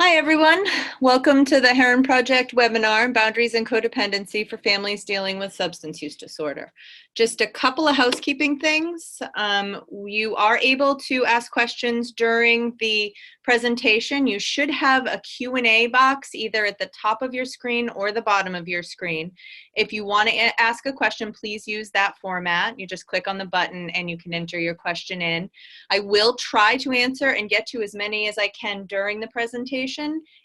Hi everyone, welcome to the Heron Project webinar, Boundaries and Codependency for Families Dealing with Substance Use Disorder. Just a couple of housekeeping things. You are able to ask questions during the presentation. You should have a Q&A box either at the top of your screen or the bottom of your screen. If you want to ask a question, please use that format. You just click on the button and you can enter your question in. I will try to answer and get to as many as I can during the presentation.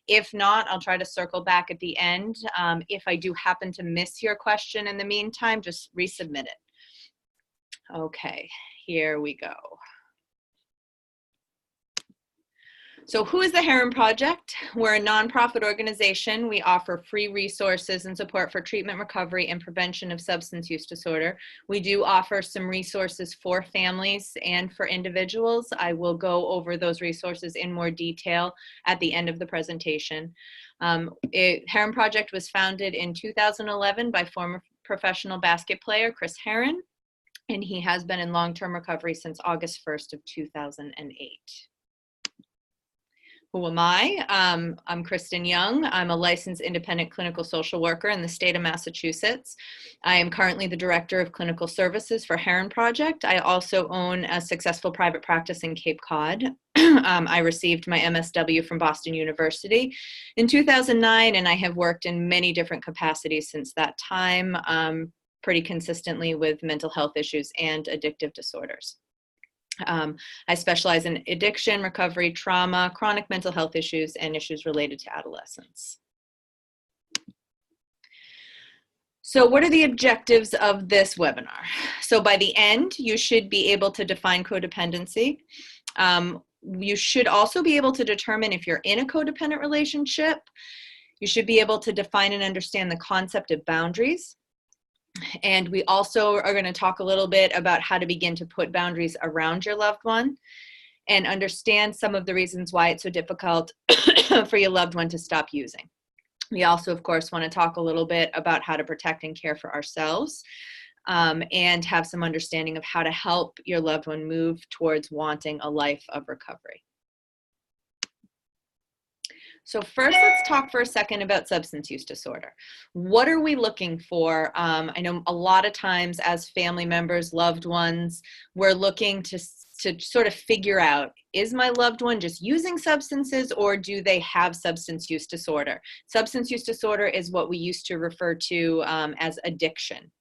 If not, I'll try to circle back at the end. If I do happen to miss your question in the meantime, just resubmit it. Okay, here we go. So who is the Herren Project? We're a nonprofit organization. We offer free resources and support for treatment, recovery, and prevention of substance use disorder. We do offer some resources for families and for individuals. I will go over those resources in more detail at the end of the presentation. Herren Project was founded in 2011 by former professional basket player Chris Herren, and he has been in long-term recovery since August 1st of 2008. Who am I? I'm Kristen Young. I'm a licensed independent clinical social worker in the state of Massachusetts. I am currently the Director of Clinical Services for Herren Project. I also own a successful private practice in Cape Cod. I received my MSW from Boston University in 2009, and I have worked in many different capacities since that time, pretty consistently with mental health issues and addictive disorders. I specialize in addiction, recovery, trauma, chronic mental health issues, and issues related to adolescence. So what are the objectives of this webinar? So by the end, you should be able to define codependency. You should also be able to determine if you're in a codependent relationship. You should be able to define and understand the concept of boundaries. And we also are going to talk a little bit about how to begin to put boundaries around your loved one and understand some of the reasons why it's so difficult for your loved one to stop using. We also, of course, want to talk a little bit about how to protect and care for ourselves and have some understanding of how to help your loved one move towards wanting a life of recovery. So first, let's talk for a second about substance use disorder. What are we looking for? I know a lot of times as family members, loved ones, we're looking to sort of figure out, is my loved one just using substances or do they have substance use disorder? Substance use disorder is what we used to refer to as addiction.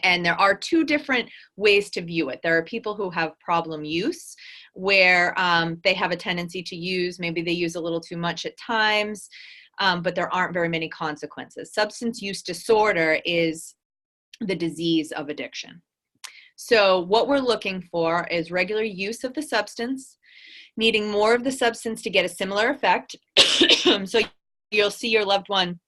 And there are two different ways to view it. There are people who have problem use, where they have a tendency to use, maybe they use a little too much at times, but there aren't very many consequences. Substance use disorder is the disease of addiction. So what we're looking for is regular use of the substance, needing more of the substance to get a similar effect. So you'll see your loved one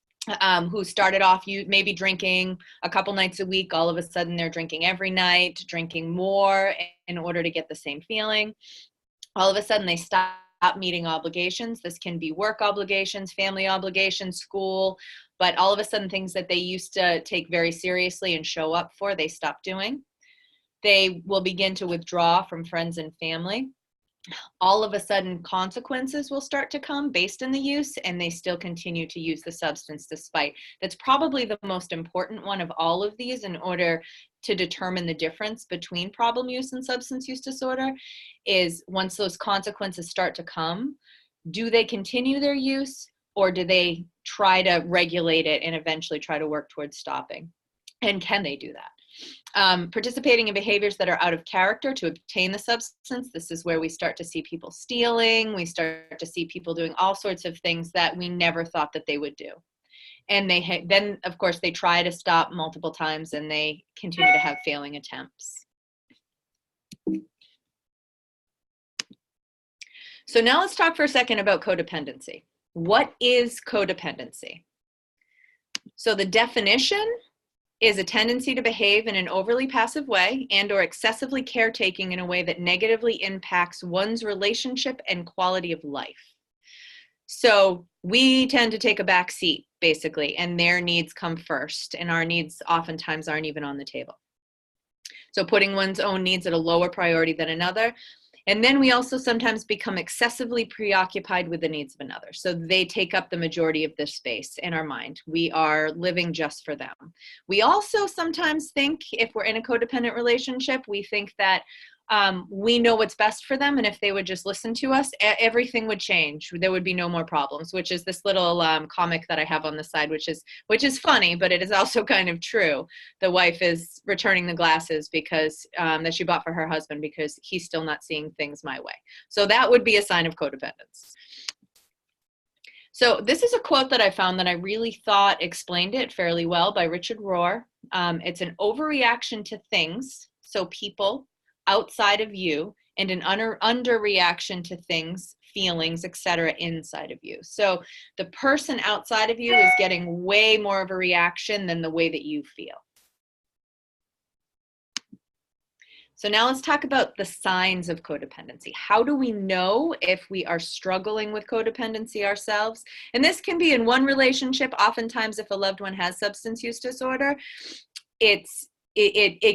who started off maybe drinking a couple nights a week, all of a sudden they're drinking every night, drinking more in order to get the same feeling. All of a sudden they stop meeting obligations. This can be work obligations, family obligations, school, but all of a sudden things that they used to take very seriously and show up for, they stop doing. They will begin to withdraw from friends and family. All of a sudden consequences will start to come based on the use, and they still continue to use the substance despite. That's probably the most important one of all of these in order to determine the difference between problem use and substance use disorder is once those consequences start to come, do they continue their use or do they try to regulate it and eventually try to work towards stopping? And can they do that? Participating in behaviors that are out of character to obtain the substance. This is where we start to see people stealing. We start to see people doing all sorts of things that we never thought that they would do. And then, of course, they try to stop multiple times and they continue to have failing attempts. So now let's talk for a second about codependency. What is codependency? So the definition is a tendency to behave in an overly passive way and or excessively caretaking in a way that negatively impacts one's relationship and quality of life. So we tend to take a back seat, basically, and their needs come first, and our needs oftentimes aren't even on the table. So putting one's own needs at a lower priority than another. And then we also sometimes become excessively preoccupied with the needs of another. So they take up the majority of this space in our mind. We are living just for them. We also sometimes think, if we're in a codependent relationship, we think that we know what's best for them, and if they would just listen to us, everything would change. There would be no more problems, which is this little comic that I have on the side, which is funny, but it is also kind of true. The wife is returning the glasses because that she bought for her husband because he's still not seeing things my way. So that would be a sign of codependence. So this is a quote that I found that I really thought explained it fairly well by Richard Rohr. It's an overreaction to things, so people outside of you, and an underreaction to things, feelings, etc. inside of you. So the person outside of you is getting way more of a reaction than the way that you feel. So now let's talk about the signs of codependency. How do we know if we are struggling with codependency ourselves? And this can be in one relationship. Oftentimes, if a loved one has substance use disorder, it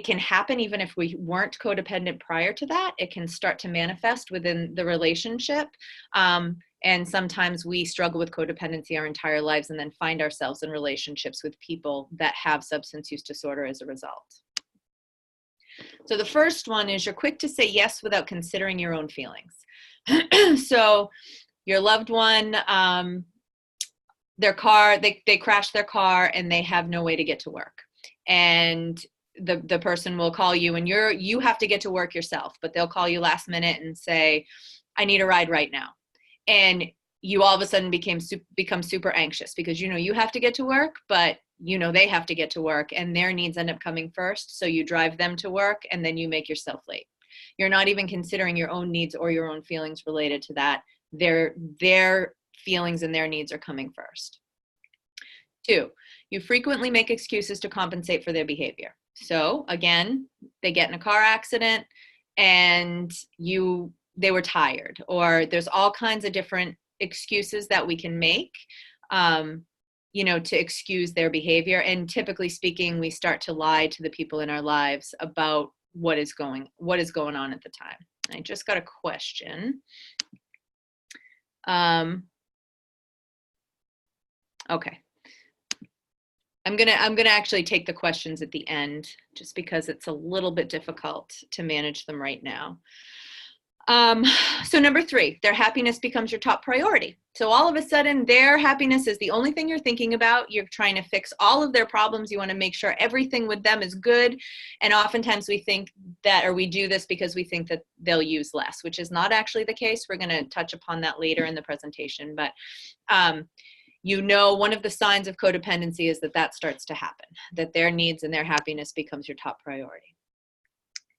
can happen even if we weren't codependent prior to that. It can start to manifest within the relationship. And sometimes we struggle with codependency our entire lives and then find ourselves in relationships with people that have substance use disorder as a result. So the first one is you're quick to say yes without considering your own feelings. So your loved one, they crash their car and they have no way to get to work. And the person will call you and you have to get to work yourself, but they'll call you last minute and say, I need a ride right now. And you all of a sudden become super anxious because you have to get to work, but they have to get to work and their needs end up coming first. So you drive them to work and then you make yourself late. You're not even considering your own needs or your own feelings related to that. Their feelings and their needs are coming first. 2, you frequently make excuses to compensate for their behavior. So again, they get in a car accident and they were tired, or there's all kinds of different excuses that we can make, to excuse their behavior. And typically speaking, we start to lie to the people in our lives about what is going on at the time. I just got a question. Okay. I'm gonna actually take the questions at the end just because it's a little bit difficult to manage them right now. So number 3, their happiness becomes your top priority. So all of a sudden, their happiness is the only thing you're thinking about. You're trying to fix all of their problems. You want to make sure everything with them is good. And oftentimes we think that, or we do this because we think that they'll use less, which is not actually the case. We're going to touch upon that later in the presentation. But one of the signs of codependency is that starts to happen, that their needs and their happiness becomes your top priority.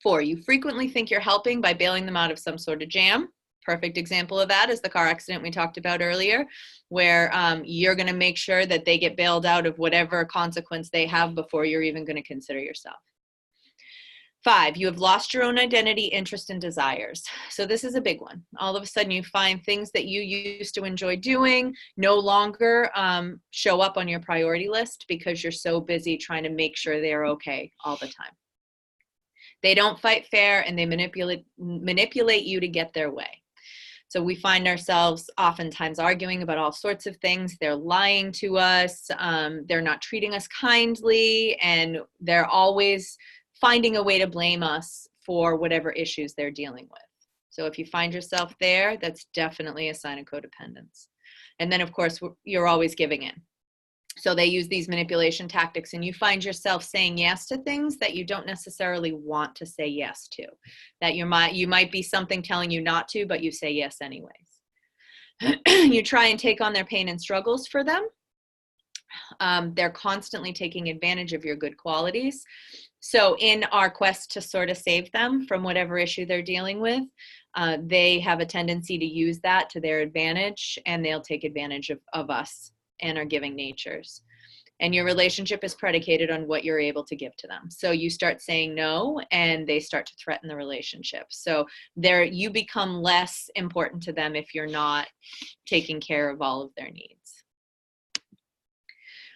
4, you frequently think you're helping by bailing them out of some sort of jam. Perfect example of that is the car accident we talked about earlier, where you're going to make sure that they get bailed out of whatever consequence they have before you're even going to consider yourself. 5, you have lost your own identity, interest, and desires. So this is a big one. All of a sudden you find things that you used to enjoy doing no longer show up on your priority list because you're so busy trying to make sure they're okay all the time. They don't fight fair and they manipulate you to get their way. So we find ourselves oftentimes arguing about all sorts of things. They're lying to us. They're not treating us kindly, and they're always finding a way to blame us for whatever issues they're dealing with. So if you find yourself there, that's definitely a sign of codependence. And then, of course, you're always giving in. So they use these manipulation tactics, and you find yourself saying yes to things that you don't necessarily want to say yes to. That you might be something telling you not to, but you say yes anyways. You try and take on their pain and struggles for them. They're constantly taking advantage of your good qualities. So in our quest to sort of save them from whatever issue they're dealing with, they have a tendency to use that to their advantage, and they'll take advantage of us and our giving natures. And your relationship is predicated on what you're able to give to them. So you start saying no, and they start to threaten the relationship. So you become less important to them if you're not taking care of all of their needs.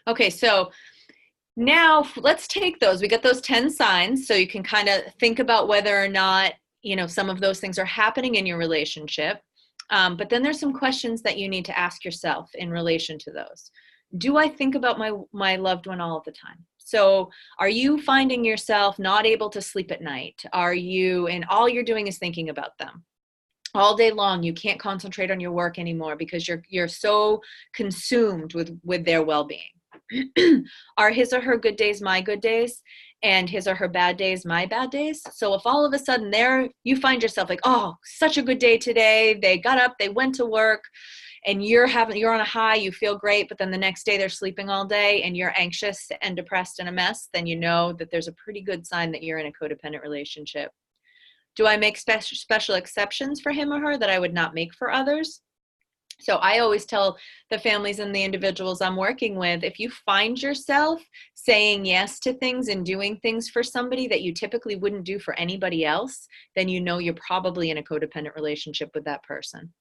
Okay, so now let's take those. We got those 10 signs, so you can kind of think about whether or not you know, some of those things are happening in your relationship. But then there's some questions that you need to ask yourself in relation to those. Do I think about my loved one all of the time? So are you finding yourself not able to sleep at night? And all you're doing is thinking about them all day long? You can't concentrate on your work anymore because you're so consumed with their well-being. Are his or her good days my good days, and his or her bad days my bad days? So if all of a sudden you find yourself like, oh, such a good day today, they got up, they went to work, and you're on a high, you feel great, but then the next day they're sleeping all day and you're anxious and depressed and a mess, then you know that there's a pretty good sign that you're in a codependent relationship. Do I make special exceptions for him or her that I would not make for others? So I always tell the families and the individuals I'm working with, if you find yourself saying yes to things and doing things for somebody that you typically wouldn't do for anybody else, then you know you're probably in a codependent relationship with that person.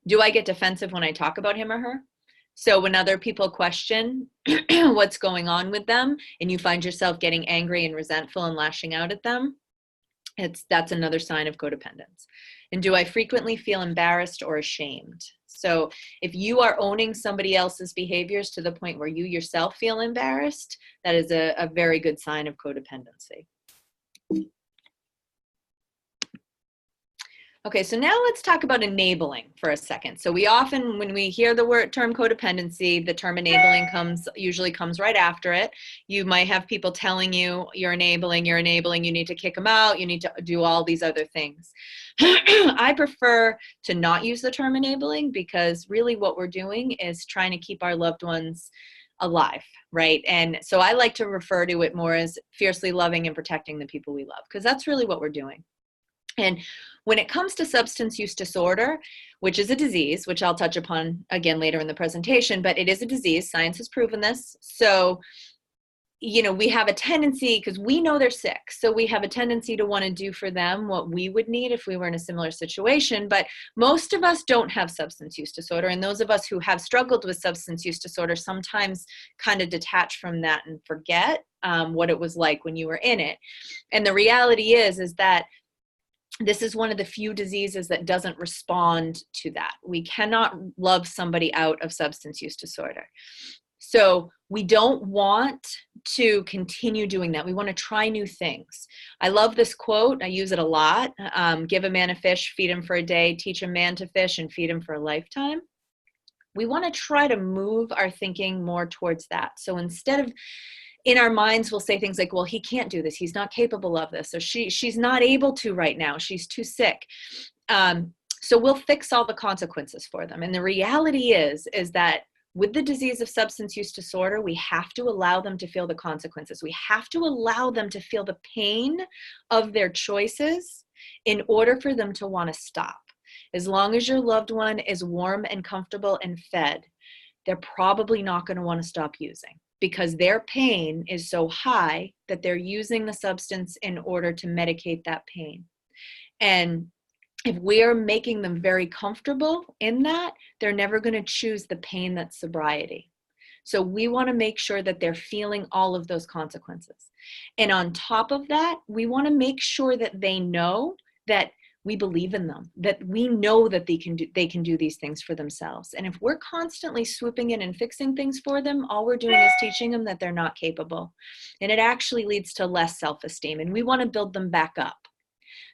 Do I get defensive when I talk about him or her? So when other people question what's going on with them and you find yourself getting angry and resentful and lashing out at them, that's another sign of codependence. And do I frequently feel embarrassed or ashamed? So if you are owning somebody else's behaviors to the point where you yourself feel embarrassed, that is a very good sign of codependency. Okay, so now let's talk about enabling for a second. So we often, when we hear the term codependency, the term enabling usually comes right after it. You might have people telling you, you're enabling, you need to kick them out, you need to do all these other things. I prefer to not use the term enabling, because really what we're doing is trying to keep our loved ones alive, right? And so I like to refer to it more as fiercely loving and protecting the people we love, because that's really what we're doing. And when it comes to substance use disorder, which is a disease, which I'll touch upon again later in the presentation, but it is a disease. Science has proven this. So, you know, we have a tendency, because we know they're sick, so we have a tendency to want to do for them what we would need if we were in a similar situation. But most of us don't have substance use disorder. And those of us who have struggled with substance use disorder sometimes kind of detach from that and forget what it was like when you were in it. And the reality is that this is one of the few diseases that doesn't respond to that. We cannot love somebody out of substance use disorder. So we don't want to continue doing that. We want to try new things. I love this quote. I use it a lot. Give a man a fish, feed him for a day, teach a man to fish and feed him for a lifetime. We want to try to move our thinking more towards that. So instead of, in our minds, we'll say things like, well, he can't do this. He's not capable of this. Or she's not able to right now. She's too sick. So we'll fix all the consequences for them. And the reality is that with the disease of substance use disorder, we have to allow them to feel the consequences. We have to allow them to feel the pain of their choices in order for them to want to stop. As long as your loved one is warm and comfortable and fed, they're probably not going to want to stop using, because their pain is so high that they're using the substance in order to medicate that pain. And if we're making them very comfortable in that, they're never going to choose the pain that's sobriety. So we want to make sure that they're feeling all of those consequences. And on top of that, we want to make sure that they know that we believe in them, that we know that they can do these things for themselves. And if we're constantly swooping in and fixing things for them, all we're doing is teaching them that they're not capable. And it actually leads to less self-esteem, and we want to build them back up.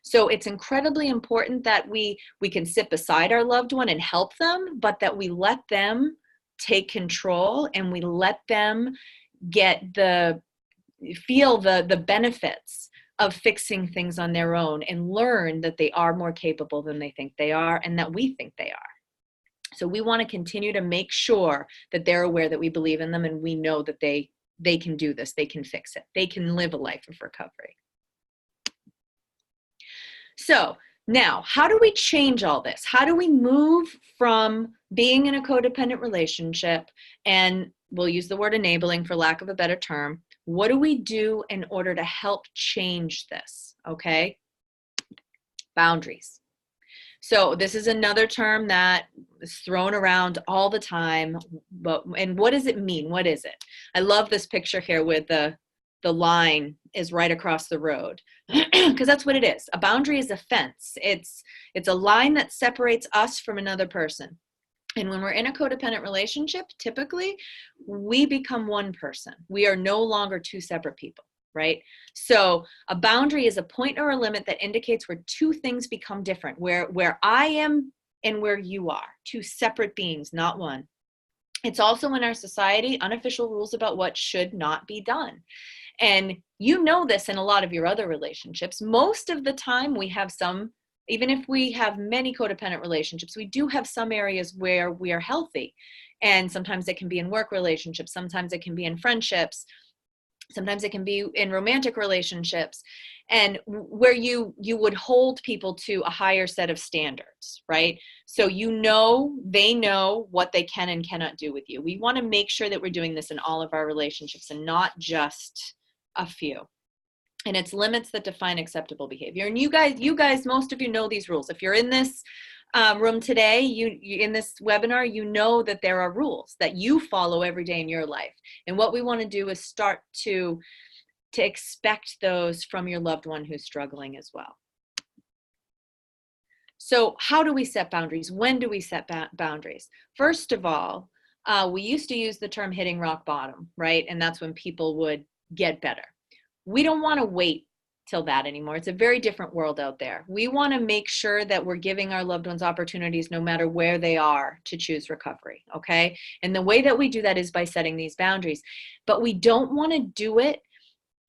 So it's incredibly important that we can sit beside our loved one and help them, but that we let them take control and we let them feel the benefits of fixing things on their own and learn that they are more capable than they think they are and that we think they are. So we want to continue to make sure that they're aware that we believe in them and we know that they can do this, they can fix it, they can live a life of recovery. So now, how do we change all this? How do we move from being in a codependent relationship, and we'll use the word enabling for lack of a better term? What do we do in order to help change this? Okay, boundaries. So this is another term that is thrown around all the time, and what does it mean? What is it? I love this picture here with the the line is right across the road, because that's what it is. A boundary is a fence. It's a line that separates us from another person. And when we're in a codependent relationship, typically we become one person. We are no longer two separate people, right? So a boundary is a point or a limit that indicates where two things become different, where I am and where you are, two separate beings, not one. It's also in our society, unofficial rules about what should not be done. And you know this in a lot of your other relationships. Most of the time we have some, even if we have many codependent relationships, we do have some areas where we are healthy. And sometimes it can be in work relationships, sometimes it can be in friendships, sometimes it can be in romantic relationships, and where you would hold people to a higher set of standards, right? So they know what they can and cannot do with you. We want to make sure that we're doing this in all of our relationships and not just a few. And it's limits that define acceptable behavior. And you guys, most of you know these rules. If you're in this room today, you in this webinar, you know that there are rules that you follow every day in your life. And what we want to do is start to expect those from your loved one who's struggling as well. So how do we set boundaries? When do we set boundaries? First of all, we used to use the term hitting rock bottom, right? And that's when people would get better. We don't want to wait till that anymore. It's a very different world out there. We want to make sure that we're giving our loved ones opportunities no matter where they are to choose recovery, okay? And the way that we do that is by setting these boundaries. But we don't want to do it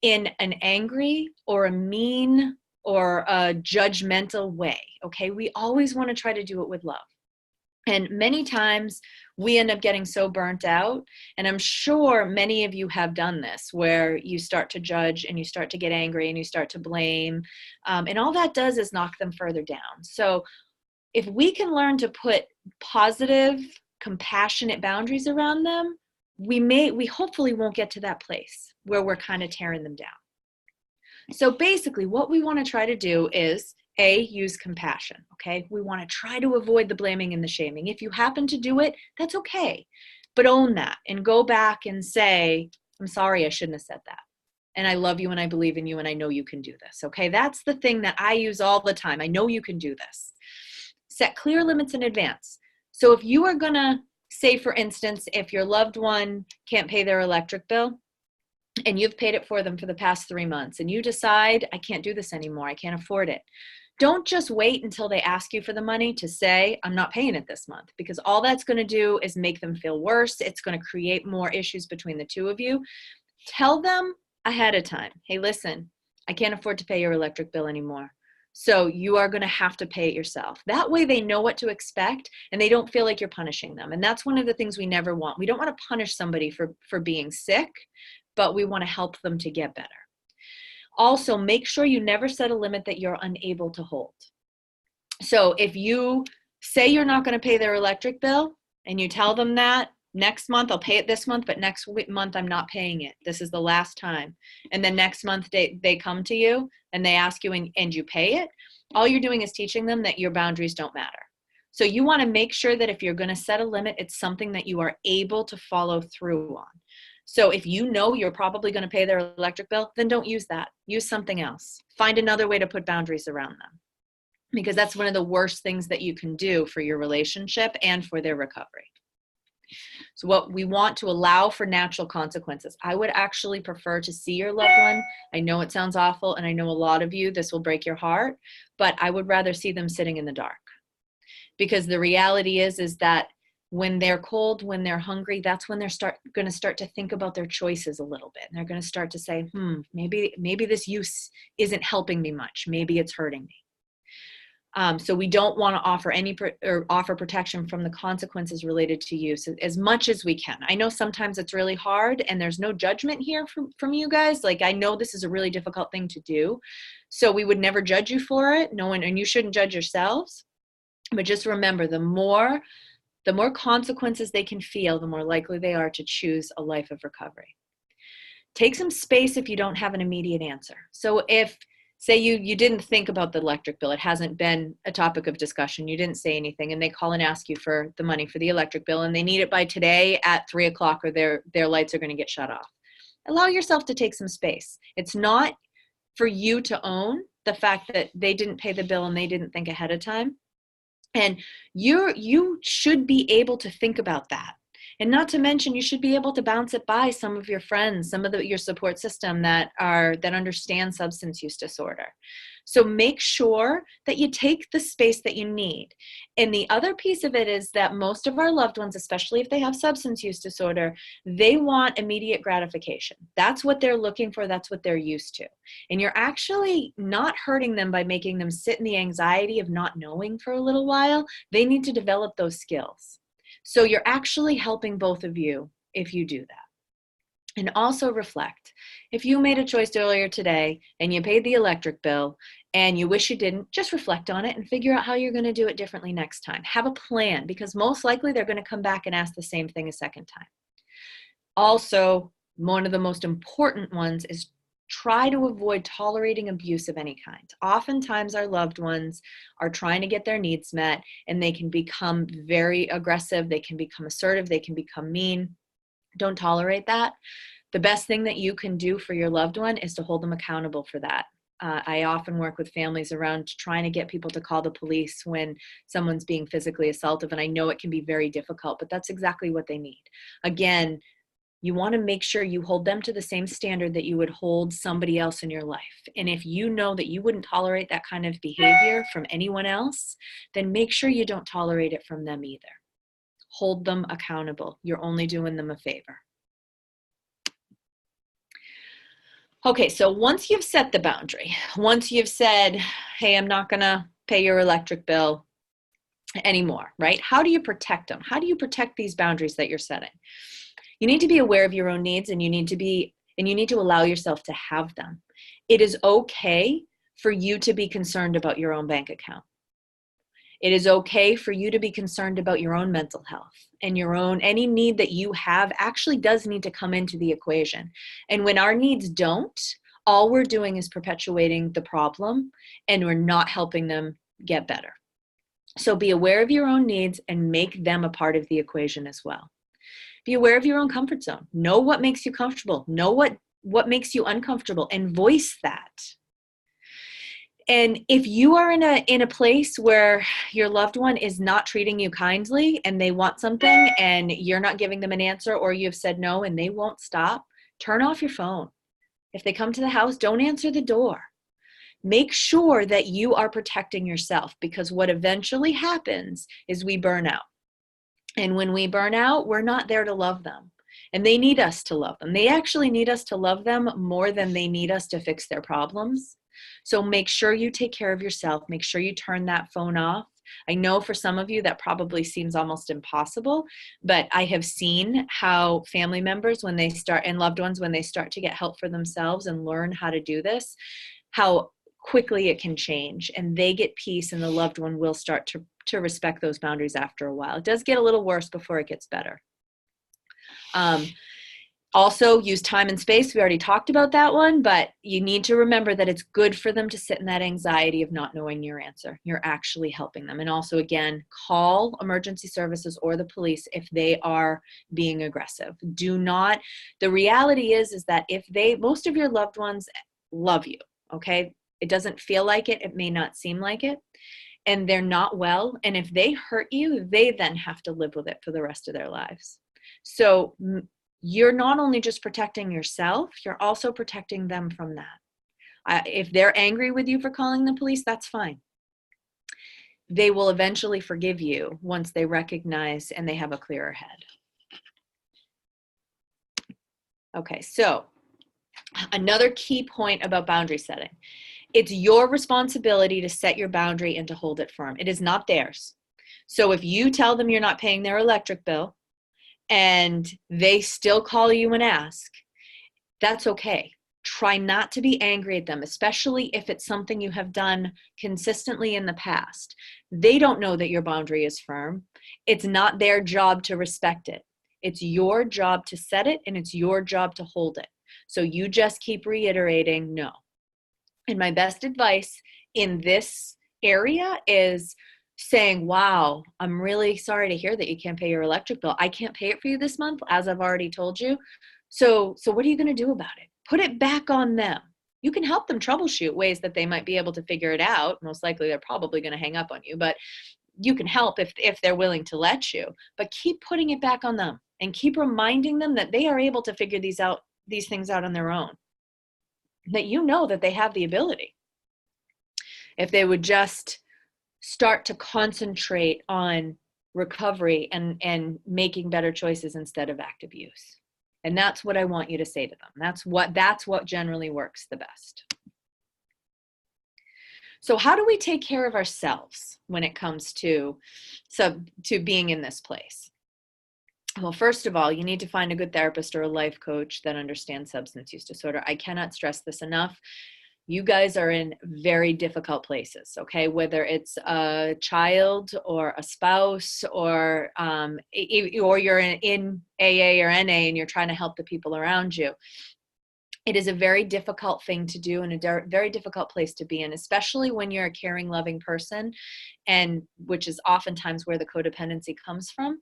in an angry or a mean or a judgmental way, okay? We always want to try to do it with love. And many times we end up getting so burnt out, and I'm sure many of you have done this, where you start to judge and you start to get angry and you start to blame, and all that does is knock them further down. So if we can learn to put positive, compassionate boundaries around them, we hopefully won't get to that place where we're kind of tearing them down. So basically what we want to try to do is use compassion, okay? We want to try to avoid the blaming and the shaming. If you happen to do it, that's okay. But own that and go back and say, I'm sorry, I shouldn't have said that. And I love you and I believe in you and I know you can do this, okay? That's the thing that I use all the time. I know you can do this. Set clear limits in advance. So if you are going to say, for instance, if your loved one can't pay their electric bill, and you've paid it for them for the past 3 months, and you decide, I can't do this anymore, I can't afford it. Don't just wait until they ask you for the money to say, I'm not paying it this month, because all that's going to do is make them feel worse. It's going to create more issues between the two of you. Tell them ahead of time, hey, listen, I can't afford to pay your electric bill anymore. So you are going to have to pay it yourself. That way they know what to expect and they don't feel like you're punishing them. And that's one of the things we never want. We don't want to punish somebody for being sick, but we want to help them to get better. Also, make sure you never set a limit that you're unable to hold. So if you say you're not going to pay their electric bill and you tell them that next month, I'll pay it this month, but next month I'm not paying it. This is the last time. And then next month they come to you and they ask you and you pay it. All you're doing is teaching them that your boundaries don't matter. So you want to make sure that if you're going to set a limit, it's something that you are able to follow through on. So if you know you're probably going to pay their electric bill, then don't use that. Use something else. Find another way to put boundaries around them, because that's one of the worst things that you can do for your relationship and for their recovery. So what we want to allow for natural consequences. I would actually prefer to see your loved one. I know it sounds awful, and I know a lot of you, this will break your heart, but I would rather see them sitting in the dark. Because the reality is that when they're cold, when they're hungry, that's when they're going to start to think about their choices a little bit. And they're going to start to say, maybe this use isn't helping me much. Maybe it's hurting me. So we don't want to offer protection from the consequences related to use as much as we can. I know sometimes it's really hard, and there's no judgment here from you guys. Like, I know this is a really difficult thing to do. So we would never judge you for it. No one, and you shouldn't judge yourselves. But just remember, the more consequences they can feel, the more likely they are to choose a life of recovery. Take some space if you don't have an immediate answer. So if, say you didn't think about the electric bill, it hasn't been a topic of discussion, you didn't say anything, and they call and ask you for the money for the electric bill, and they need it by today at 3 o'clock or their lights are going to get shut off. Allow yourself to take some space. It's not for you to own the fact that they didn't pay the bill and they didn't think ahead of time. And you should be able to think about that. And not to mention, you should be able to bounce it by some of your friends, some of your support system that understand substance use disorder. So make sure that you take the space that you need. And the other piece of it is that most of our loved ones, especially if they have substance use disorder, they want immediate gratification. That's what they're looking for. That's what they're used to. And you're actually not hurting them by making them sit in the anxiety of not knowing for a little while. They need to develop those skills. So you're actually helping both of you if you do that. And also reflect. If you made a choice earlier today and you paid the electric bill and you wish you didn't, just reflect on it and figure out how you're going to do it differently next time. Have a plan, because most likely they're going to come back and ask the same thing a second time. Also, one of the most important ones is try to avoid tolerating abuse of any kind. Oftentimes our loved ones are trying to get their needs met and they can become very aggressive, they can become assertive, they can become mean. Don't tolerate that. The best thing that you can do for your loved one is to hold them accountable for that. I often work with families around trying to get people to call the police when someone's being physically assaultive, and I know it can be very difficult, but that's exactly what they need. Again, you want to make sure you hold them to the same standard that you would hold somebody else in your life. And if you know that you wouldn't tolerate that kind of behavior from anyone else, then make sure you don't tolerate it from them either. Hold them accountable. You're only doing them a favor. Okay, so once you've set the boundary, once you've said, hey, I'm not gonna pay your electric bill anymore, right? How do you protect them? How do you protect these boundaries that you're setting? You need to be aware of your own needs, and you need to allow yourself to have them. It is okay for you to be concerned about your own bank account. It is okay for you to be concerned about your own mental health, and any need that you have actually does need to come into the equation. And when our needs don't, all we're doing is perpetuating the problem, and we're not helping them get better. So be aware of your own needs and make them a part of the equation as well. Be aware of your own comfort zone. Know what makes you comfortable. Know what makes you uncomfortable, and voice that. And if you are in a place where your loved one is not treating you kindly and they want something and you're not giving them an answer, or you've said no and they won't stop, turn off your phone. If they come to the house, don't answer the door. Make sure that you are protecting yourself, because what eventually happens is we burn out. And when we burn out, we're not there to love them. And they need us to love them. They actually need us to love them more than they need us to fix their problems. So make sure you take care of yourself. Make sure you turn that phone off. I know for some of you that probably seems almost impossible, but I have seen how family members, when they start, and loved ones, when they start to get help for themselves and learn how to do this, how quickly it can change, and they get peace, and the loved one will start to respect those boundaries after a while. It does get a little worse before it gets better. Also, use time and space. We already talked about that one, but you need to remember that it's good for them to sit in that anxiety of not knowing your answer. You're actually helping them. And also, again, call emergency services or the police if they are being aggressive. The reality is that most of your loved ones love you, okay? It doesn't feel like it. It may not seem like it. And they're not well. And if they hurt you, they then have to live with it for the rest of their lives. So you're not only just protecting yourself, you're also protecting them from that. If they're angry with you for calling the police, that's fine. They will eventually forgive you once they recognize and they have a clearer head. Okay, so another key point about boundary setting. It's your responsibility to set your boundary and to hold it firm. It is not theirs. So if you tell them you're not paying their electric bill, and they still call you and ask, that's okay. Try not to be angry at them, especially if it's something you have done consistently in the past. They don't know that your boundary is firm. It's not their job to respect it. It's your job to set it, and it's your job to hold it. So you just keep reiterating no. And my best advice in this area is saying, wow, I'm really sorry to hear that you can't pay your electric bill. I can't pay it for you this month, as I've already told you. So what are you going to do about it? Put it back on them. You can help them troubleshoot ways that they might be able to figure it out. Most likely they're probably going to hang up on you, but you can help if they're willing to let you. But keep putting it back on them and keep reminding them that they are able to figure these things out on their own. That you know that they have the ability. If they would just start to concentrate on recovery and making better choices instead of active use. And that's what I want you to say to them. That's what generally works the best. So how do we take care of ourselves when it comes to being in this place? Well, first of all, you need to find a good therapist or a life coach that understands substance use disorder. I cannot stress this enough. You guys are in very difficult places, okay? Whether it's a child or a spouse or you're in AA or NA and you're trying to help the people around you. It is a very difficult thing to do and a very difficult place to be in, especially when you're a caring, loving person, and which is oftentimes where the codependency comes from.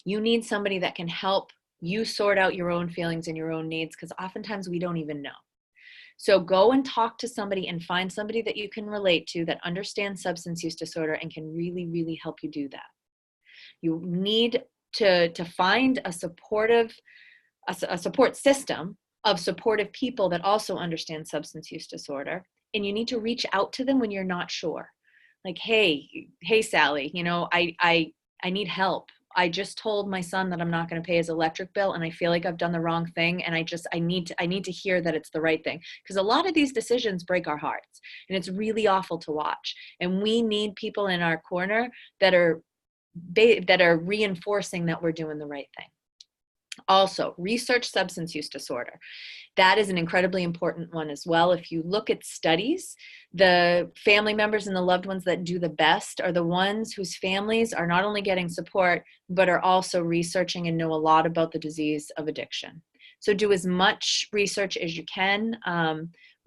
You need somebody that can help you sort out your own feelings and your own needs, because oftentimes we don't even know. So go and talk to somebody and find somebody that you can relate to that understands substance use disorder and can really, really help you do that. You need to find a support system of supportive people that also understand substance use disorder. And you need to reach out to them when you're not sure. Like, hey, Sally, I need help. I just told my son that I'm not going to pay his electric bill, and I feel like I've done the wrong thing, and I need to hear that it's the right thing, because a lot of these decisions break our hearts, and it's really awful to watch. And we need people in our corner that are reinforcing that we're doing the right thing. Also, research substance use disorder. That is an incredibly important one as well. If you look at studies, the family members and the loved ones that do the best are the ones whose families are not only getting support, but are also researching and know a lot about the disease of addiction. So do as much research as you can.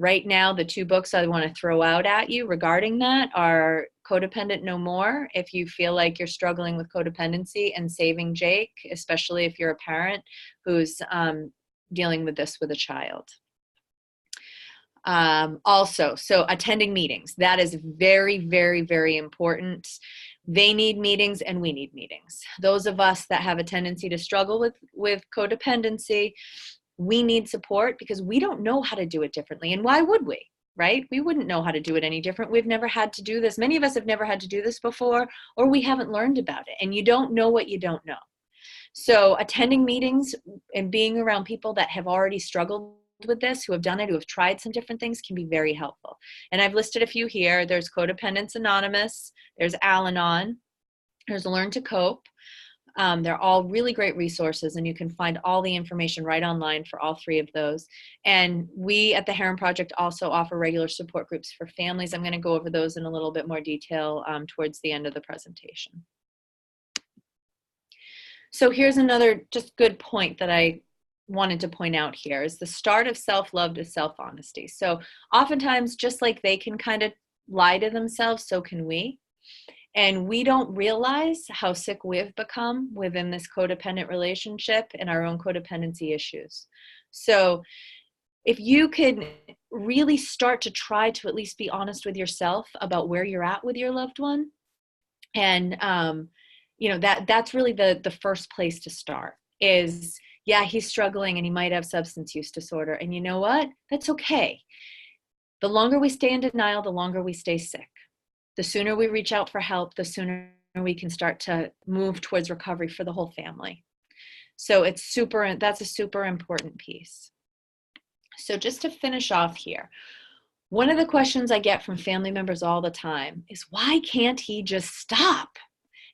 Right now, the two books I want to throw out at you regarding that are Codependent No More, if you feel like you're struggling with codependency, and Saving Jake, especially if you're a parent who's dealing with this with a child. Also, so attending meetings, that is very, very, very important. They need meetings and we need meetings. Those of us that have a tendency to struggle with codependency, we need support because we don't know how to do it differently. And why would we? Right? We wouldn't know how to do it any different. We've never had to do this. Many of us have never had to do this before, or we haven't learned about it. And you don't know what you don't know. So attending meetings and being around people that have already struggled with this, who have done it, who have tried some different things, can be very helpful. And I've listed a few here. There's Codependence Anonymous, there's Al-Anon, there's Learn to Cope. They're all really great resources, and you can find all the information right online for all three of those. And we at the Heron Project also offer regular support groups for families. I'm going to go over those in a little bit more detail towards the end of the presentation. So here's another just good point that I wanted to point out here is the start of self-love to self-honesty. So oftentimes, just like they can kind of lie to themselves, so can we. And we don't realize how sick we've become within this codependent relationship and our own codependency issues. So if you could really start to try to at least be honest with yourself about where you're at with your loved one, and that's really the first place to start is, yeah, he's struggling and he might have substance use disorder. And you know what? That's okay. The longer we stay in denial, the longer we stay sick. The sooner we reach out for help, the sooner we can start to move towards recovery for the whole family. So that's a super important piece. So just to finish off here, one of the questions I get from family members all the time is, why can't he just stop?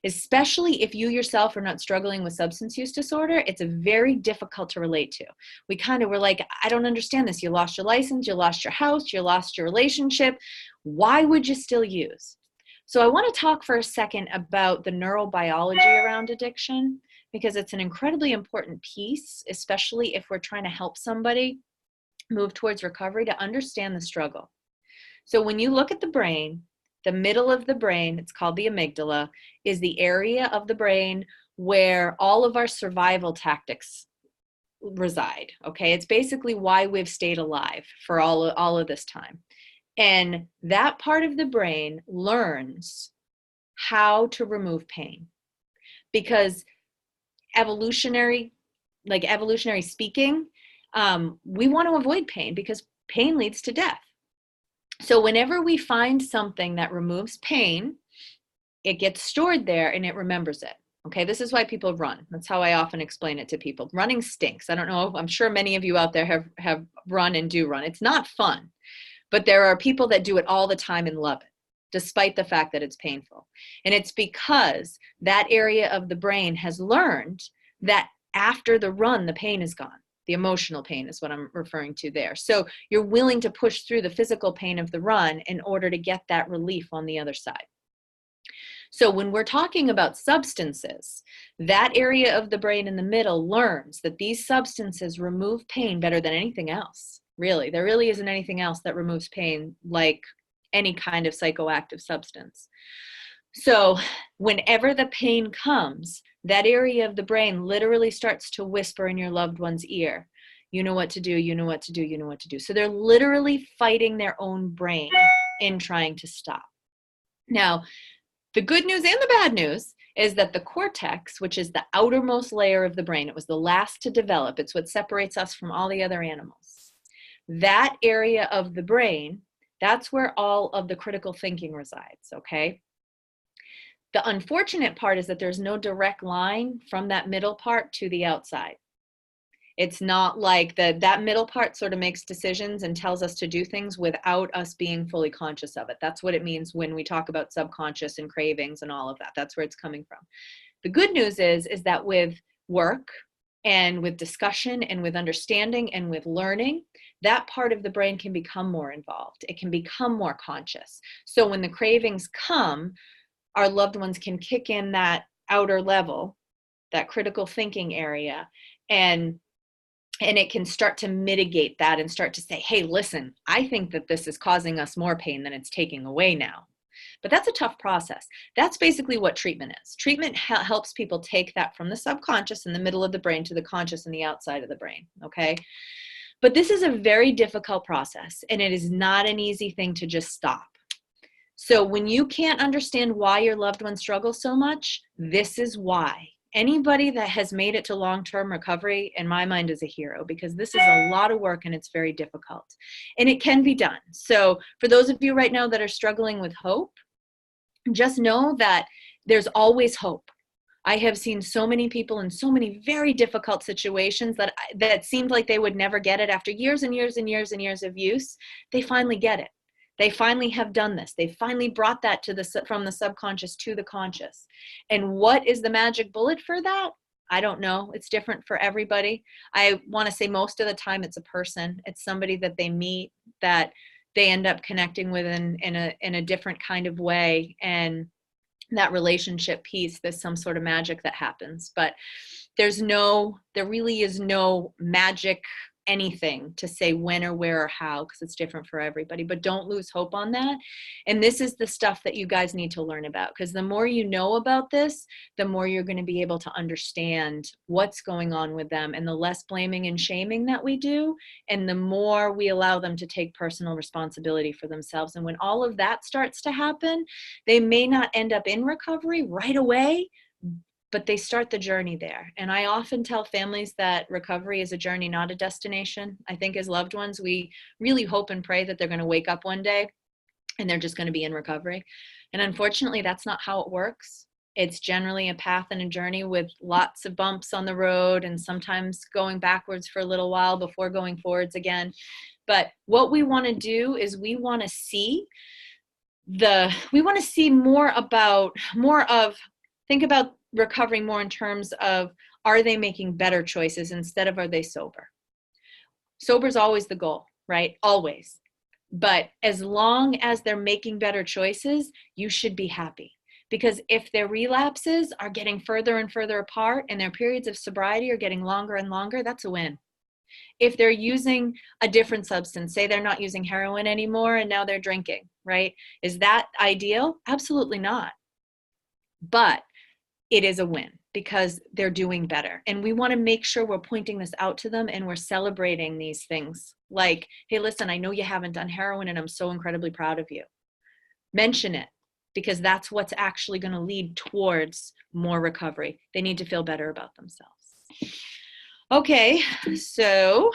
Especially if you yourself are not struggling with substance use disorder, it's very difficult to relate to. We're like, I don't understand this. You lost your license, you lost your house, you lost your relationship. Why would you still use? So I want to talk for a second about the neurobiology around addiction, because it's an incredibly important piece, especially if we're trying to help somebody move towards recovery, to understand the struggle. So when you look at the brain, the middle of the brain, it's called the amygdala, is the area of the brain where all of our survival tactics reside. Okay. It's basically why we've stayed alive for all of this time. And that part of the brain learns how to remove pain, because evolutionary speaking, we want to avoid pain because pain leads to death. So whenever we find something that removes pain, it gets stored there and it remembers it. Okay, this is why people run. That's how I often explain it to people. Running stinks. I don't know. I'm sure many of you out there have run and do run. It's not fun, but there are people that do it all the time and love it, despite the fact that it's painful. And it's because that area of the brain has learned that after the run, the pain is gone. The emotional pain is what I'm referring to there. So you're willing to push through the physical pain of the run in order to get that relief on the other side. So when we're talking about substances, that area of the brain in the middle learns that these substances remove pain better than anything else. Really, there really isn't anything else that removes pain like any kind of psychoactive substance. So whenever the pain comes, that area of the brain literally starts to whisper in your loved one's ear, you know what to do, you know what to do, you know what to do. So they're literally fighting their own brain in trying to stop. Now, the good news and the bad news is that the cortex, which is the outermost layer of the brain, it was the last to develop. It's what separates us from all the other animals. That area of the brain, that's where all of the critical thinking resides, okay? The unfortunate part is that there's no direct line from that middle part to the outside. It's not like that middle part sort of makes decisions and tells us to do things without us being fully conscious of it. That's what it means when we talk about subconscious and cravings and all of that. That's where it's coming from. The good news is that with work and with discussion and with understanding and with learning, that part of the brain can become more involved. It can become more conscious. So when the cravings come, our loved ones can kick in that outer level, that critical thinking area, and it can start to mitigate that and start to say, hey, listen, I think that this is causing us more pain than it's taking away now. But that's a tough process. That's basically what treatment is. Treatment helps people take that from the subconscious in the middle of the brain to the conscious in the outside of the brain, okay? But this is a very difficult process, and it is not an easy thing to just stop. So when you can't understand why your loved one struggles so much, this is why. Anybody that has made it to long-term recovery, in my mind, is a hero, because this is a lot of work and it's very difficult. And it can be done. So for those of you right now that are struggling with hope, just know that there's always hope. I have seen so many people in so many very difficult situations that seemed like they would never get it after years and years and years and years of use. They finally get it. They finally have done this. They finally brought that from the subconscious to the conscious. And what is the magic bullet for that? I don't know. It's different for everybody. I want to say most of the time it's a person. It's somebody that they meet that they end up connecting with in a different kind of way. And that relationship piece, there's some sort of magic that happens. But there really is no magic anything to say when or where or how, because it's different for everybody. But don't lose hope on that. And this is the stuff that you guys need to learn about, because the more you know about this, the more you're going to be able to understand what's going on with them, and the less blaming and shaming that we do, and the more we allow them to take personal responsibility for themselves. And when all of that starts to happen, they may not end up in recovery right away, but they start the journey there. And I often tell families that recovery is a journey, not a destination. I think as loved ones, we really hope and pray that they're going to wake up one day and they're just going to be in recovery. And unfortunately, that's not how it works. It's generally a path and a journey with lots of bumps on the road, and sometimes going backwards for a little while before going forwards again. But what we want to do is we want to see more of, think about recovering more in terms of, are they making better choices instead of, are they sober? Sober is always the goal, right? Always. But as long as they're making better choices, you should be happy. Because if their relapses are getting further and further apart and their periods of sobriety are getting longer and longer, that's a win. If they're using a different substance, say they're not using heroin anymore and now they're drinking, right? Is that ideal? Absolutely not. But it is a win, because they're doing better. And we want to make sure we're pointing this out to them and we're celebrating these things. Like, hey, listen, I know you haven't done heroin and I'm so incredibly proud of you. Mention it, because that's what's actually going to lead towards more recovery. They need to feel better about themselves. Okay, so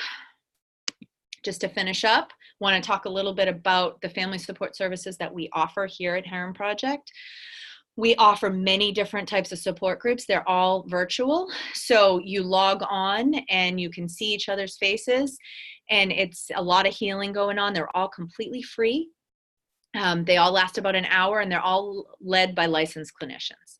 just to finish up, want to talk a little bit about the family support services that we offer here at Heron Project. We offer many different types of support groups. They're all virtual. So you log on and you can see each other's faces, and it's a lot of healing going on. They're all completely free. They all last about an hour, and they're all led by licensed clinicians.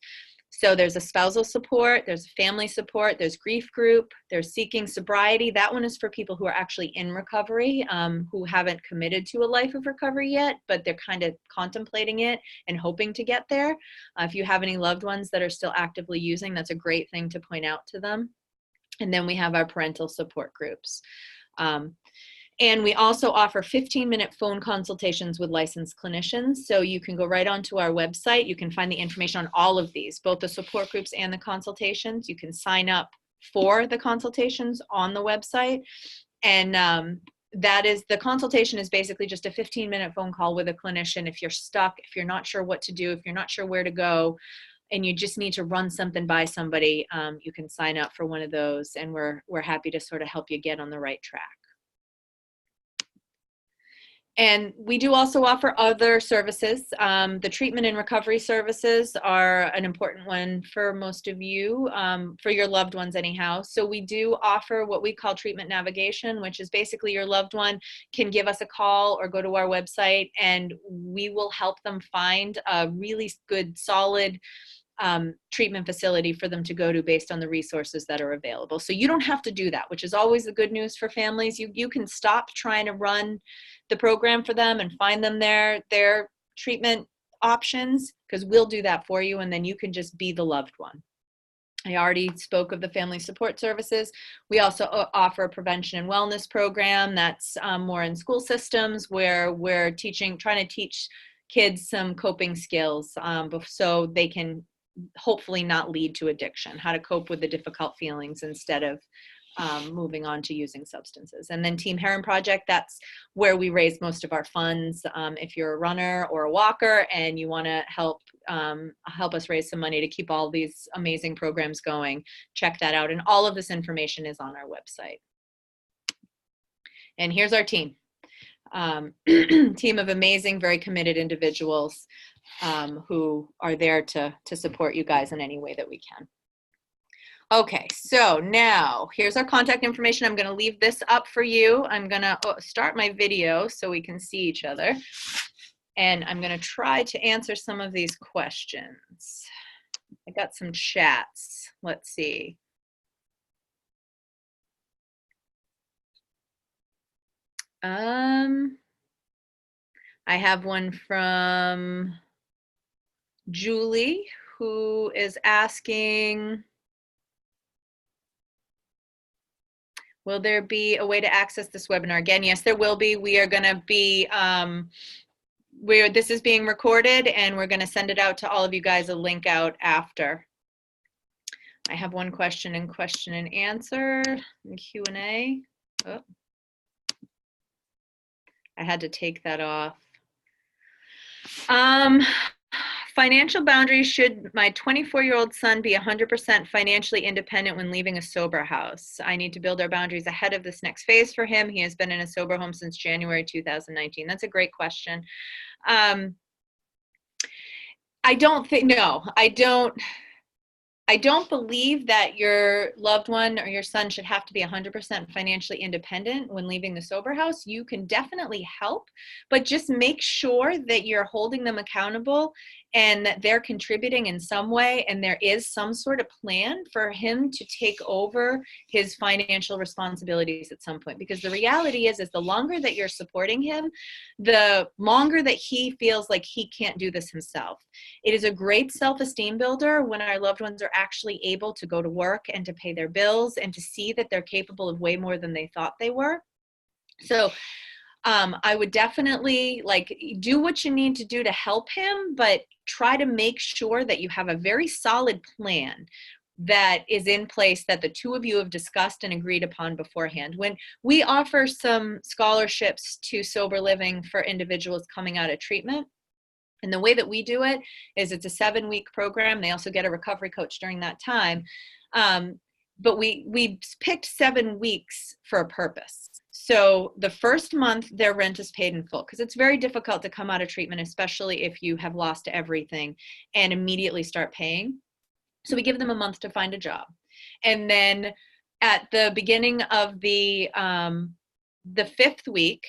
So there's a spousal support, there's family support, there's grief group, there's seeking sobriety. That one is for people who are actually in recovery, who haven't committed to a life of recovery yet, but they're kind of contemplating it and hoping to get there. If you have any loved ones that are still actively using, that's a great thing to point out to them. And then we have our parental support groups. And we also offer 15-minute phone consultations with licensed clinicians. So you can go right onto our website. You can find the information on all of these, both the support groups and the consultations. You can sign up for the consultations on the website. And the consultation is basically just a 15-minute phone call with a clinician. If you're stuck, if you're not sure what to do, if you're not sure where to go, and you just need to run something by somebody, you can sign up for one of those. And we're happy to sort of help you get on the right track. And we do also offer other services. The treatment and recovery services are an important one for most of you, for your loved ones anyhow. So we do offer what we call treatment navigation, which is basically your loved one can give us a call or go to our website, and we will help them find a really good, solid treatment facility for them to go to based on the resources that are available. So you don't have to do that, which is always the good news for families. You can stop trying to run the program for them and find them their treatment options, because we'll do that for you, and then you can just be the loved one. I already spoke of the family support services. We also offer a prevention and wellness program that's more in school systems, where we're trying to teach kids some coping skills so they can hopefully not lead to addiction, how to cope with the difficult feelings instead of moving on to using substances. And then Team Herren Project, that's where we raise most of our funds. If you're a runner or a walker and you want to help us raise some money to keep all these amazing programs going, check that out. And all of this information is on our website. And here's our team. Team of amazing, very committed individuals who are there to support you guys in any way that we can. Okay, so now here's our contact information. I'm going to leave this up for you. I'm going to start my video so we can see each other. And I'm going to try to answer some of these questions. I got some chats. Let's see. I have one from Julie, who is asking, will there be a way to access this webinar? Again, yes, there will be. We are going to be, this is being recorded, and we're going to send it out to all of you guys, a link out after. I have one question and answer, Q&A. Oh. I had to take that off. Financial boundaries. Should my 24-year-old son be 100% financially independent when leaving a sober house? I need to build our boundaries ahead of this next phase for him. He has been in a sober home since January 2019. That's a great question. I don't believe that your loved one or your son should have to be 100% financially independent when leaving the sober house. You can definitely help, but just make sure that you're holding them accountable and that they're contributing in some way, and there is some sort of plan for him to take over his financial responsibilities at some point. Because the reality is the longer that you're supporting him, the longer that he feels like he can't do this himself. It is a great self-esteem builder when our loved ones are actually able to go to work and to pay their bills and to see that they're capable of way more than they thought they were. So I would definitely do what you need to do to help him, but try to make sure that you have a very solid plan. that is in place that the two of you have discussed and agreed upon beforehand. When we offer some scholarships to sober living for individuals coming out of treatment, and the way that we do it is it's a 7-week program. They also get a recovery coach during that time. But we picked 7 weeks for a purpose. So the first month, their rent is paid in full, because it's very difficult to come out of treatment, especially if you have lost everything, and immediately start paying. So we give them a month to find a job. And then at the beginning of the 5th week,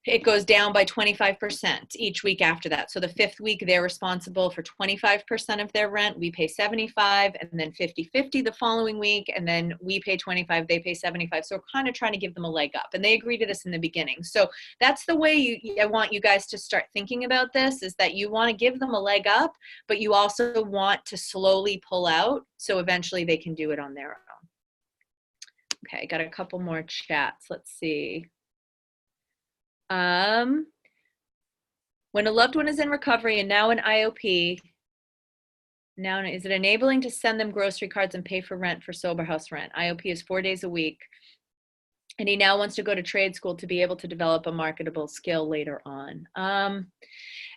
it goes down by 25% each week after that. So the 5th week, they're responsible for 25% of their rent. We pay 75, and then 50-50 the following week. And then we pay 25, they pay 75. So we're kind of trying to give them a leg up. And they agree to this in the beginning. So that's the way I want you guys to start thinking about this, is that you want to give them a leg up, but you also want to slowly pull out so eventually they can do it on their own. Okay, got a couple more chats. Let's see. When a loved one is in recovery and now in IOP, now is it enabling to send them grocery cards and pay for rent for sober house rent? IOP is 4 days a week, and he now wants to go to trade school to be able to develop a marketable skill later on.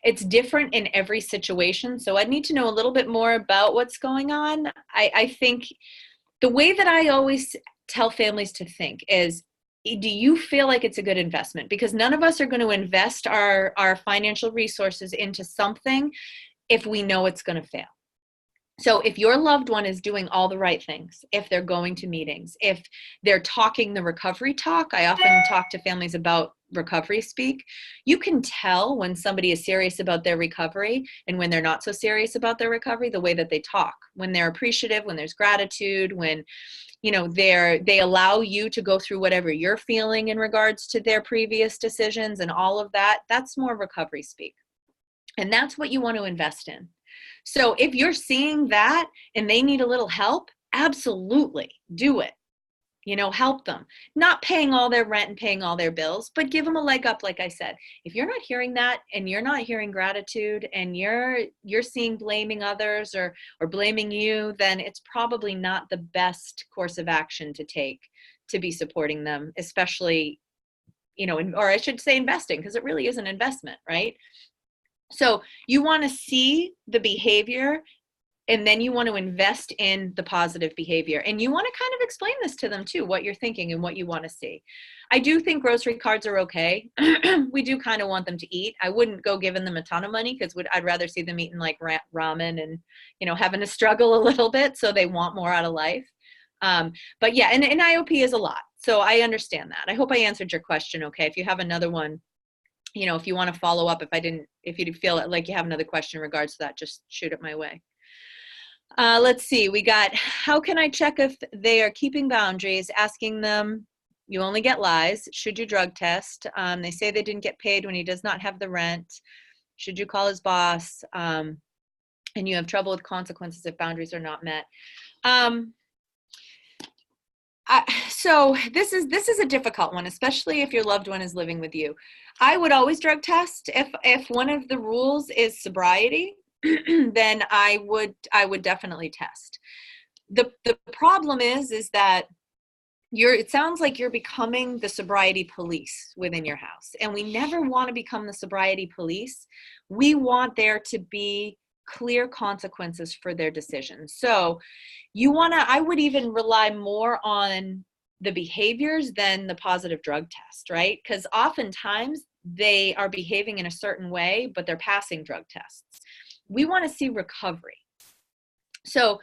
It's different in every situation, so I'd need to know a little bit more about what's going on. I think the way that I always tell families to think is, do you feel like it's a good investment? Because none of us are going to invest our financial resources into something if we know it's going to fail. So if your loved one is doing all the right things, if they're going to meetings, if they're talking the recovery talk, I often talk to families about recovery speak. You can tell when somebody is serious about their recovery and when they're not so serious about their recovery, the way that they talk, when they're appreciative, when there's gratitude, when they allow you to go through whatever you're feeling in regards to their previous decisions and all of that. That's more recovery speak. And that's what you want to invest in. So if you're seeing that and they need a little help, absolutely do it. Help them. Not paying all their rent and paying all their bills, but give them a leg up, like I said. If you're not hearing that and you're not hearing gratitude and you're seeing blaming others or blaming you, then it's probably not the best course of action to take to be supporting them, especially, or I should say investing, because it really is an investment, right? So you want to see the behavior, and then you want to invest in the positive behavior. And you want to kind of explain this to them too, what you're thinking and what you want to see. I do think grocery cards are okay. We do kind of want them to eat. I wouldn't go giving them a ton of money, because I'd rather see them eating like ramen and, having to struggle a little bit, so they want more out of life. But yeah, and IOP is a lot. So I understand that. I hope I answered your question okay. If you have another one, if you want to follow up, if you feel like you have another question in regards to that, just shoot it my way. Let's see, we got, how can I check if they are keeping boundaries? Asking them, you only get lies. Should you drug test? They say they didn't get paid when he does not have the rent. Should you call his boss? And you have trouble with consequences if boundaries are not met. So this is a difficult one, especially if your loved one is living with you. I would always drug test. If one of the rules is sobriety, then I would definitely test. The problem is that it sounds like you're becoming the sobriety police within your house, and we never want to become the sobriety police. We want there to be clear consequences for their decisions. So I would even rely more on the behaviors than the positive drug test, right? Because oftentimes they are behaving in a certain way, but they're passing drug tests. We want to see recovery. So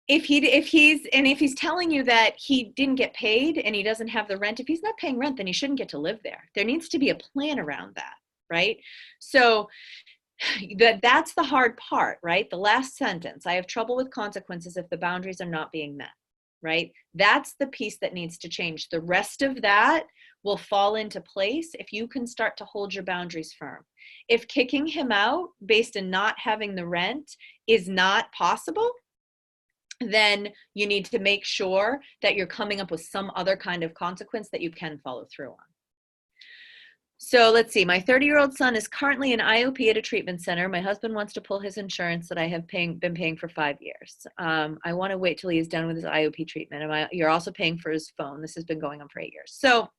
if he's telling you that he didn't get paid and he doesn't have the rent, if he's not paying rent, then he shouldn't get to live there. There needs to be a plan around that, right? So that's the hard part, right? The last sentence, I have trouble with consequences if the boundaries are not being met, right? That's the piece that needs to change. The rest of that will fall into place if you can start to hold your boundaries firm. If kicking him out based on not having the rent is not possible, then you need to make sure that you're coming up with some other kind of consequence that you can follow through on. So let's see, my 30-year-old son is currently in IOP at a treatment center. My husband wants to pull his insurance that I have been paying for 5 years. I want to wait till he is done with his IOP treatment. You're also paying for his phone. This has been going on for 8 years. So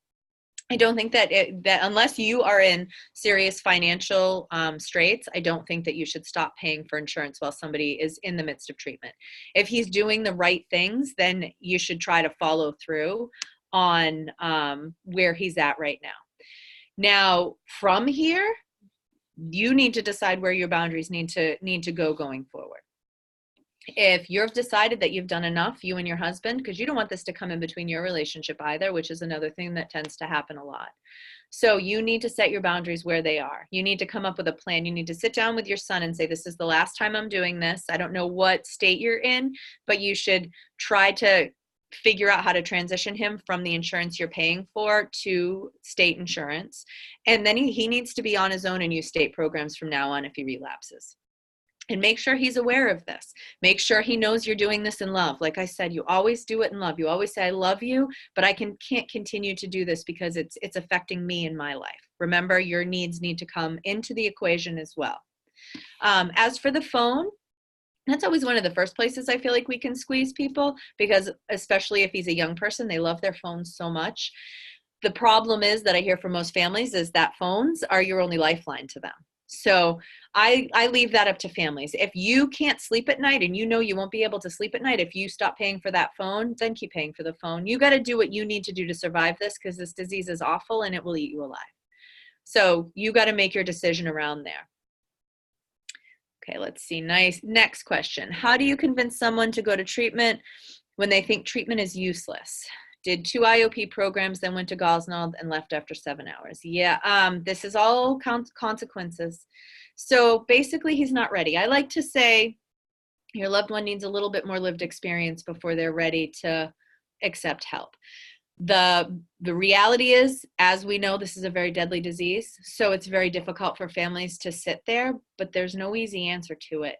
I don't think that unless you are in serious financial straits, I don't think that you should stop paying for insurance while somebody is in the midst of treatment. If he's doing the right things, then you should try to follow through on where he's at right now. Now, from here, you need to decide where your boundaries need to go going forward. If you've decided that you've done enough, you and your husband, because you don't want this to come in between your relationship either, which is another thing that tends to happen a lot. So you need to set your boundaries where they are. You need to come up with a plan. You need to sit down with your son and say, this is the last time I'm doing this. I don't know what state you're in, but you should try to figure out how to transition him from the insurance you're paying for to state insurance. And then he needs to be on his own and use state programs from now on if he relapses. And make sure he's aware of this. Make sure he knows you're doing this in love. Like I said, you always do it in love. You always say, I love you, but I can't continue to do this because it's affecting me in my life. Remember, your needs need to come into the equation as well. As for the phone, that's always one of the first places I feel like we can squeeze people, because especially if he's a young person, they love their phones so much. The problem is that I hear from most families is that phones are your only lifeline to them. So I leave that up to families. If you can't sleep at night and you know you won't be able to sleep at night if you stop paying for that phone, then keep paying for the phone. You got to do what you need to do to survive this, because this disease is awful and it will eat you alive. So you got to make your decision around there. Okay, let's see. Nice. Next question. How do you convince someone to go to treatment when they think treatment is useless? Did 2 IOP programs, then went to Gosnold and left after 7 hours. Yeah, this is all consequences. So basically, he's not ready. I like to say your loved one needs a little bit more lived experience before they're ready to accept help. The reality is, as we know, this is a very deadly disease, so it's very difficult for families to sit there, but there's no easy answer to it.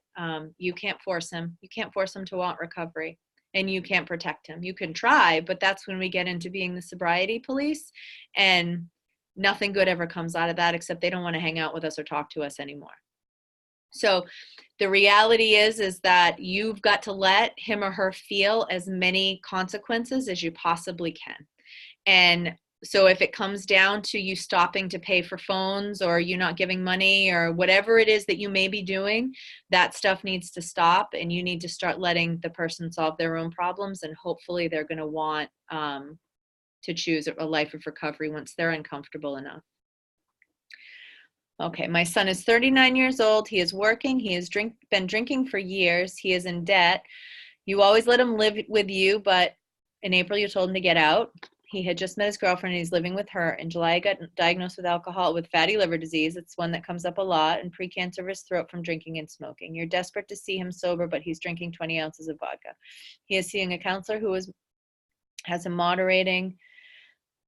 You can't force him. You can't force him to want recovery, and you can't protect him. You can try, but that's when we get into being the sobriety police, and nothing good ever comes out of that except they don't want to hang out with us or talk to us anymore. So the reality is that you've got to let him or her feel as many consequences as you possibly can. And so if it comes down to you stopping to pay for phones, or you not giving money, or whatever it is that you may be doing, that stuff needs to stop, and you need to start letting the person solve their own problems, and hopefully they're going to want to choose a life of recovery once they're uncomfortable enough. Okay, my son is 39 years old. He is working. He has been drinking for years. He is in debt. You always let him live with you, but in April you told him to get out. He had just met his girlfriend and he's living with her. In July, I got diagnosed with fatty liver disease. It's one that comes up a lot, and pre-cancer of his throat from drinking and smoking. You're desperate to see him sober, but he's drinking 20 ounces of vodka. He is seeing a counselor who has him moderating.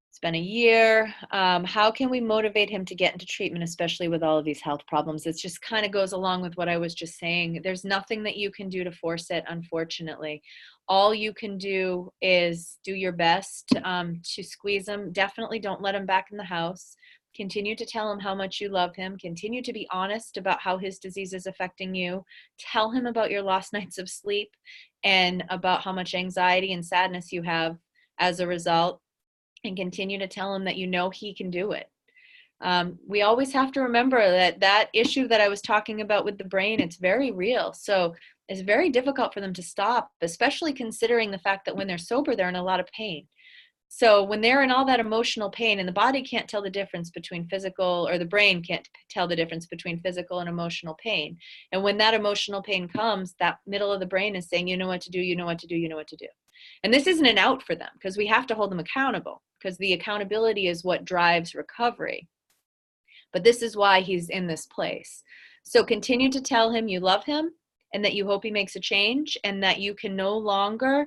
It's been a year. How can we motivate him to get into treatment, especially with all of these health problems? It just kind of goes along with what I was just saying. There's nothing that you can do to force it, unfortunately. All you can do is do your best to squeeze him. Definitely don't let him back in the house. Continue to tell him how much you love him. Continue to be honest about how his disease is affecting you. Tell him about your lost nights of sleep and about how much anxiety and sadness you have as a result. And continue to tell him that you know he can do it. We always have to remember that issue that I was talking about with the brain, it's very real. So it's very difficult for them to stop, especially considering the fact that when they're sober, they're in a lot of pain. So when they're in all that emotional pain, and the body can't tell the difference between physical, or the brain can't tell the difference between physical and emotional pain. And when that emotional pain comes, that middle of the brain is saying, you know what to do, you know what to do, you know what to do. And this isn't an out for them, because we have to hold them accountable, because the accountability is what drives recovery. But this is why he's in this place. So continue to tell him you love him and that you hope he makes a change, and that you can no longer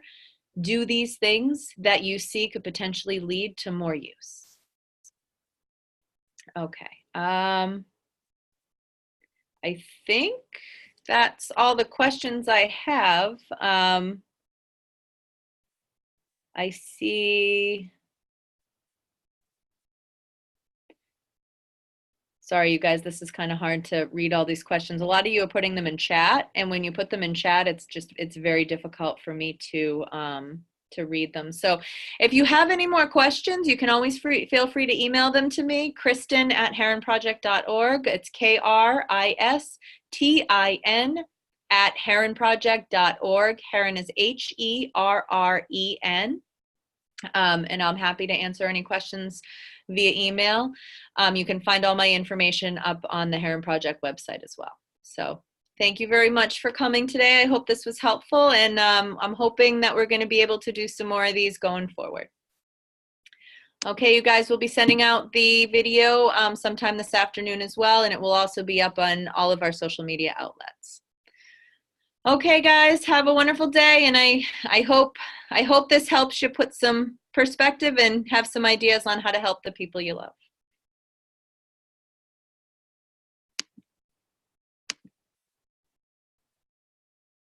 do these things that you see could potentially lead to more use. Okay. I think that's all the questions I have. I see Sorry, you guys, this is kind of hard to read all these questions. A lot of you are putting them in chat, and when you put them in chat, it's very difficult for me to read them. So if you have any more questions, you can always feel free to email them to me, Kristen@heronproject.org. It's KRISTIN @heronproject.org. Herren is HERREN. And I'm happy to answer any questions via email. You can find all my information up on the Heron Project website as well. So thank you very much for coming today. I hope this was helpful, and I'm hoping that we're going to be able to do some more of these going forward. Okay, you guys, will be sending out the video sometime this afternoon as well, and it will also be up on all of our social media outlets. Okay, guys, have a wonderful day, and I hope this helps you put some perspective and have some ideas on how to help the people you love.